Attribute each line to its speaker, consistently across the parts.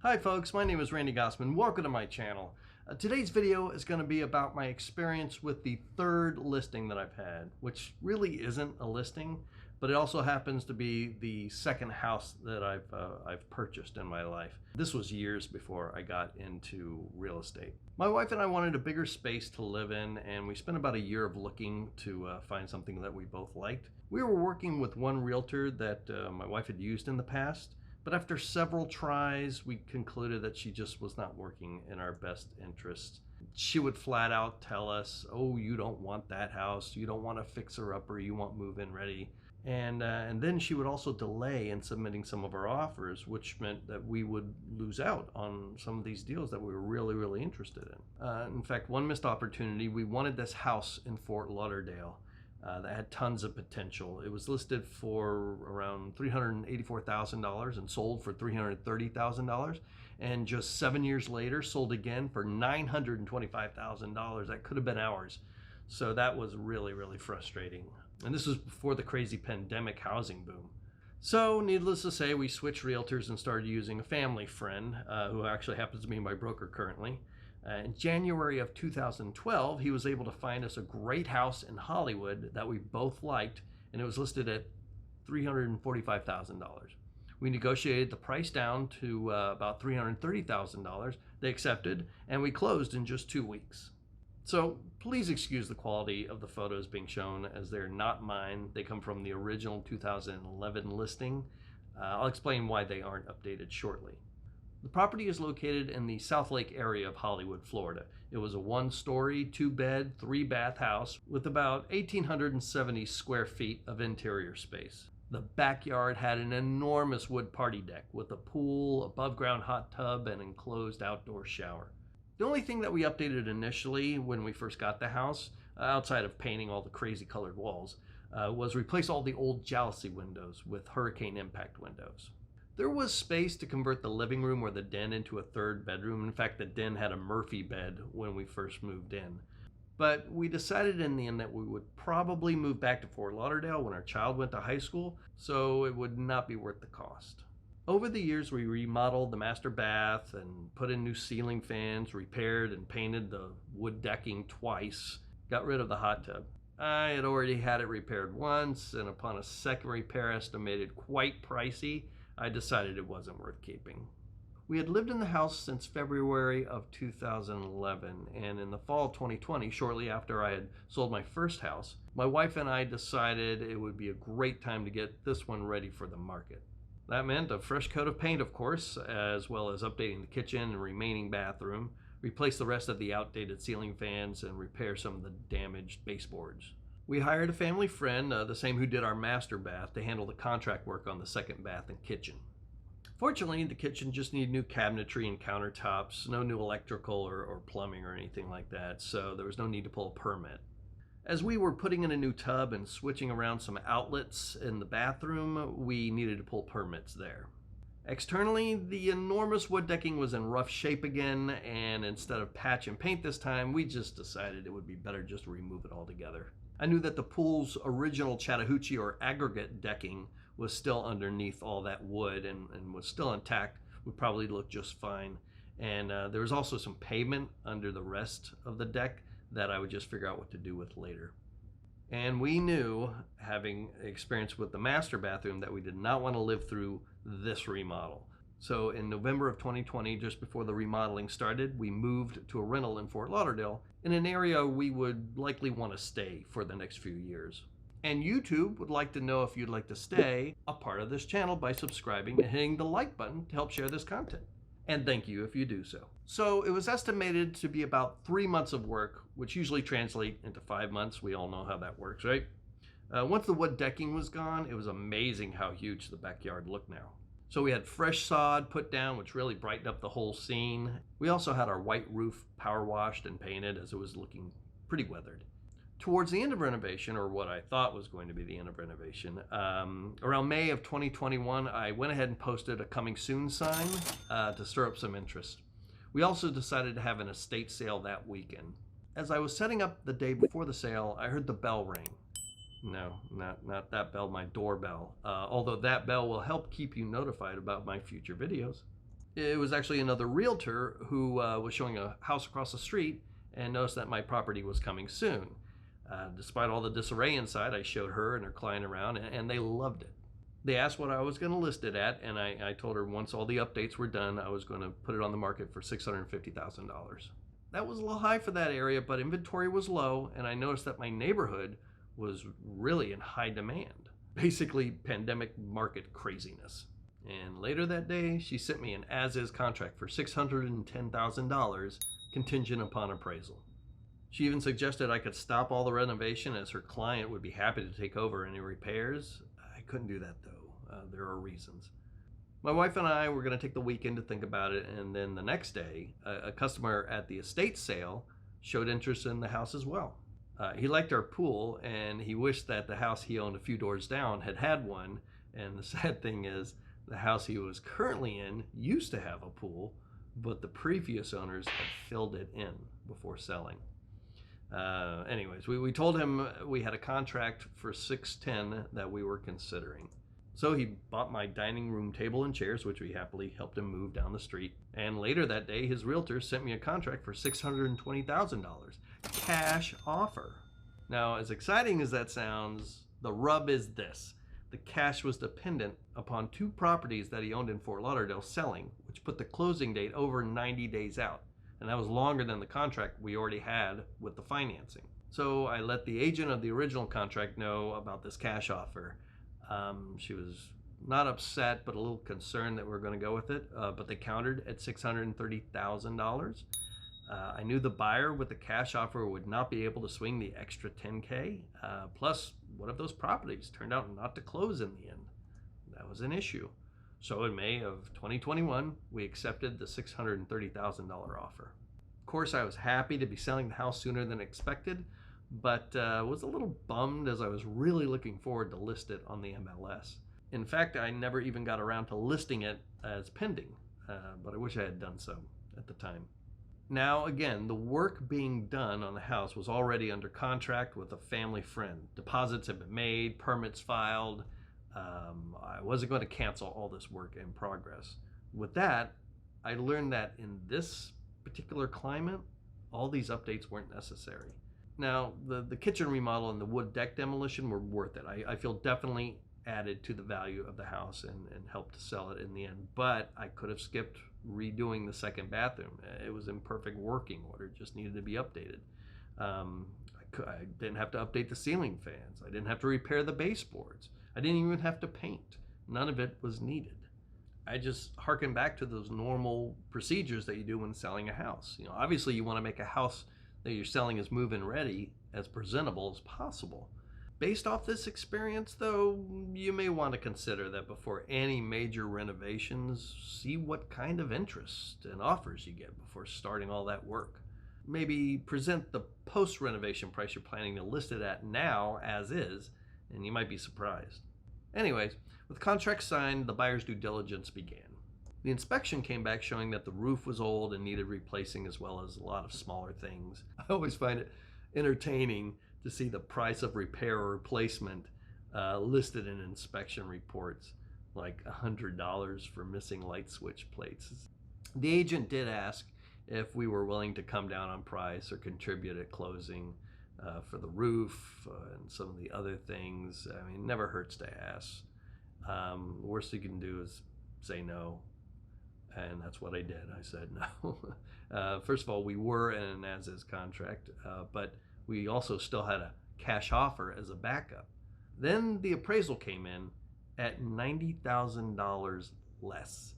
Speaker 1: Hi folks, my name is Randy Gossman. Welcome to my channel. Today's video is going to be about my experience with the third listing that I've had, which really isn't a listing, but it also happens to be the second house that I've purchased in my life. This was years before I got into real estate. My wife and I wanted a bigger space to live in, and we spent about a year of looking to find something that we both liked. We were working with one realtor that my wife had used in the past, but after several tries, we concluded that she just was not working in our best interest. She would flat out tell us, oh, you don't want that house, you don't want a fixer-upper, you want move-in ready. And then she would also delay in submitting some of our offers, which meant that we would lose out on some of these deals that we were really interested in fact, one missed opportunity, we wanted this house in Fort Lauderdale. That had tons of potential. It was listed for around $384,000 and sold for $330,000, and just 7 years later sold again for $925,000. That could have been ours. So that was really frustrating. And this was before the crazy pandemic housing boom. So needless to say, we switched realtors and started using a family friend who actually happens to be my broker currently. In January of 2012, he was able to find us a great house in Hollywood that we both liked, and it was listed at $345,000. We negotiated the price down to about $330,000. They accepted, and we closed in just 2 weeks. So please excuse the quality of the photos being shown, as they're not mine. They come from the original 2011 listing. I'll explain why they aren't updated shortly. The property is located in the South Lake area of Hollywood, Florida. It was a 1-story, 2-bed, 3-bath house with about 1,870 square feet of interior space. The backyard had an enormous wood party deck with a pool, above-ground hot tub, and enclosed outdoor shower. The only thing that we updated initially when we first got the house, outside of painting all the crazy colored walls, was replace all the old jalousie windows with hurricane impact windows. There was space to convert the living room or the den into a third bedroom. In fact, the den had a Murphy bed when we first moved in. But we decided in the end that we would probably move back to Fort Lauderdale when our child went to high school, so it would not be worth the cost. Over the years, we remodeled the master bath and put in new ceiling fans, repaired and painted the wood decking twice, got rid of the hot tub. I had already had it repaired once, and upon a second repair estimated quite pricey, I decided it wasn't worth keeping. We had lived in the house since February of 2011, and in the fall of 2020, shortly after I had sold my first house, my wife and I decided it would be a great time to get this one ready for the market. That meant a fresh coat of paint, of course, as well as updating the kitchen and remaining bathroom, replace the rest of the outdated ceiling fans, and repair some of the damaged baseboards. We hired a family friend, the same who did our master bath, to handle the contract work on the second bath and kitchen. Fortunately, the kitchen just needed new cabinetry and countertops, no new electrical or plumbing or anything like that, so there was no need to pull a permit. As we were putting in a new tub and switching around some outlets in the bathroom, we needed to pull permits there. Externally, the enormous wood decking was in rough shape again, and instead of patch and paint this time, we just decided it would be better just to remove it altogether. I knew that the pool's original Chattahoochee or aggregate decking was still underneath all that wood and was still intact, would probably look just fine. And there was also some pavement under the rest of the deck that I would just figure out what to do with later. And we knew, having experience with the master bathroom, that we did not want to live through this remodel. So in November of 2020, just before the remodeling started, we moved to a rental in Fort Lauderdale in an area we would likely want to stay for the next few years. And YouTube would like to know if you'd like to stay a part of this channel by subscribing and hitting the like button to help share this content. And thank you if you do so. So it was estimated to be about 3 months of work, which usually translate into 5 months. We all know how that works, right? Once the wood decking was gone, it was amazing how huge the backyard looked now. So we had fresh sod put down, which really brightened up the whole scene. We also had our white roof power washed and painted, as it was looking pretty weathered. Towards the end of renovation, or what I thought was going to be the end of renovation, around May of 2021, I went ahead and posted a coming soon sign to stir up some interest. We also decided to have an estate sale that weekend. As I was setting up the day before the sale, I heard the bell ring. No, not that bell, my doorbell. Although that bell will help keep you notified about my future videos. It was actually another realtor who was showing a house across the street and noticed that my property was coming soon. Despite all the disarray inside, I showed her and her client around, and they loved it. They asked what I was going to list it at, and I told her once all the updates were done, I was going to put it on the market for $650,000. That was a little high for that area, but inventory was low, and I noticed that my neighborhood was really in high demand. Basically, pandemic market craziness. And later that day, she sent me an as-is contract for $610,000 contingent upon appraisal. She even suggested I could stop all the renovation as her client would be happy to take over any repairs. I couldn't do that though. There are reasons. My wife and I were going to take the weekend to think about it, and then the next day, a customer at the estate sale showed interest in the house as well. He liked our pool, and he wished that the house he owned a few doors down had one, and the sad thing is, the house he was currently in used to have a pool, but the previous owners had filled it in before selling. Anyways, we told him we had a contract for $610 that we were considering. So he bought my dining room table and chairs, which we happily helped him move down the street. And later that day, his realtor sent me a contract for $620,000. Cash offer. Now, as exciting as that sounds, the rub is this. The cash was dependent upon 2 properties that he owned in Fort Lauderdale selling, which put the closing date over 90 days out. And that was longer than the contract we already had with the financing. So I let the agent of the original contract know about this cash offer. She was not upset, but a little concerned that we were going to go with it, but they countered at $630,000. I knew the buyer with the cash offer would not be able to swing the extra $10K. Plus, what if those properties turned out not to close in the end? That was an issue. So in May of 2021, we accepted the $630,000 offer. Of course, I was happy to be selling the house sooner than expected, but was a little bummed as I was really looking forward to list it on the MLS. In fact, I never even got around to listing it as pending, but I wish I had done so at the time. Now, again, the work being done on the house was already under contract with a family friend. Deposits had been made, permits filed. I wasn't going to cancel all this work in progress. With that, I learned that in this particular climate, all these updates weren't necessary. Now, the kitchen remodel and the wood deck demolition were worth it. I feel definitely added to the value of the house and helped to sell it in the end, but I could have skipped redoing the second bathroom. It was in perfect working order, just needed to be updated. I didn't have to update the ceiling fans. I didn't have to repair the baseboards. I didn't even have to paint. None of it was needed. I just harken back to those normal procedures that you do when selling a house. You know, obviously you want to make a house that you're selling as move-in ready, as presentable as possible. Based off this experience, though, you may want to consider that before any major renovations, see what kind of interest and offers you get before starting all that work. Maybe present the post-renovation price you're planning to list it at now as is, and you might be surprised. Anyways, with contracts signed, the buyer's due diligence began. The inspection came back showing that the roof was old and needed replacing, as well as a lot of smaller things. I always find it entertaining to see the price of repair or replacement listed in inspection reports, like $100 for missing light switch plates. The agent did ask if we were willing to come down on price or contribute at closing for the roof and some of the other things. I mean, it never hurts to ask. The worst you can do is say no, and that's what I did. I said no. First of all, we were in an as-is contract, but we also still had a cash offer as a backup. Then the appraisal came in at $90,000 less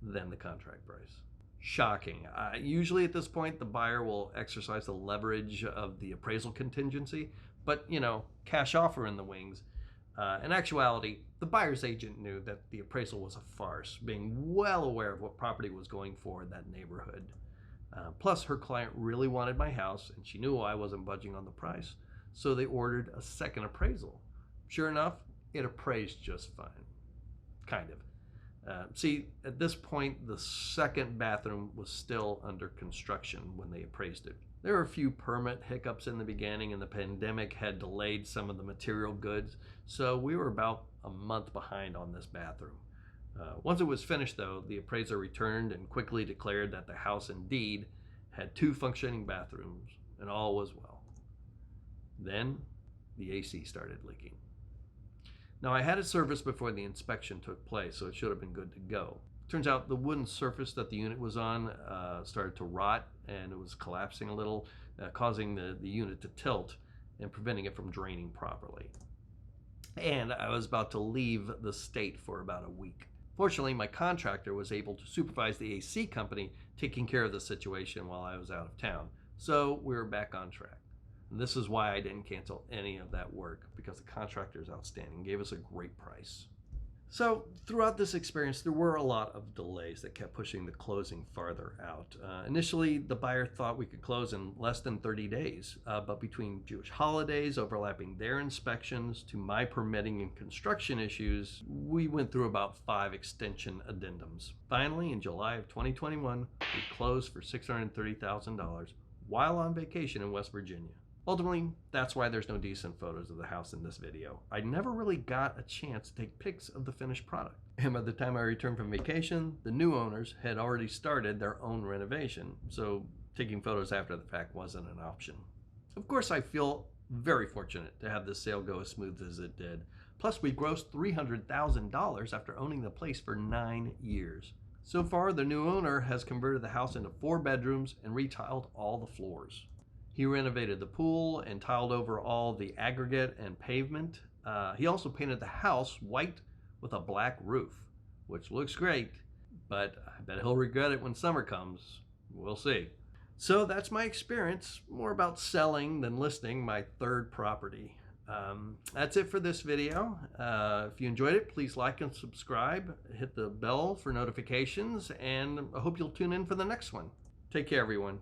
Speaker 1: than the contract price. Shocking. Usually at this point, the buyer will exercise the leverage of the appraisal contingency, but cash offer in the wings. In actuality, the buyer's agent knew that the appraisal was a farce, being well aware of what property was going for in that neighborhood. Plus, her client really wanted my house, and she knew I wasn't budging on the price, so they ordered a second appraisal. Sure enough, it appraised just fine. Kind of. See, at this point, the second bathroom was still under construction when they appraised it. There were a few permit hiccups in the beginning, and the pandemic had delayed some of the material goods, so we were about a month behind on this bathroom. Once it was finished, though, the appraiser returned and quickly declared that the house indeed had 2 functioning bathrooms and all was well. Then the AC started leaking. Now, I had it serviced before the inspection took place, so it should have been good to go. Turns out the wooden surface that the unit was on started to rot, and it was collapsing a little, causing the unit to tilt and preventing it from draining properly. And I was about to leave the state for about a week. Fortunately, my contractor was able to supervise the AC company taking care of the situation while I was out of town, so we were back on track. And this is why I didn't cancel any of that work, because the contractor is outstanding, gave us a great price. So throughout this experience, there were a lot of delays that kept pushing the closing farther out. Initially, the buyer thought we could close in less than 30 days, but between Jewish holidays overlapping their inspections to my permitting and construction issues, we went through about 5 extension addendums. Finally, in July of 2021, we closed for $630,000 while on vacation in West Virginia. Ultimately, that's why there's no decent photos of the house in this video. I never really got a chance to take pics of the finished product. And by the time I returned from vacation, the new owners had already started their own renovation, so taking photos after the fact wasn't an option. Of course, I feel very fortunate to have this sale go as smooth as it did. Plus, we grossed $300,000 after owning the place for 9 years. So far, the new owner has converted the house into 4 bedrooms and retiled all the floors. He renovated the pool and tiled over all the aggregate and pavement. He also painted the house white with a black roof, which looks great, but I bet he'll regret it when summer comes. We'll see. So that's my experience, more about selling than listing my 3rd property. That's it for this video. If you enjoyed it, please like and subscribe, hit the bell for notifications, and I hope you'll tune in for the next one. Take care, everyone.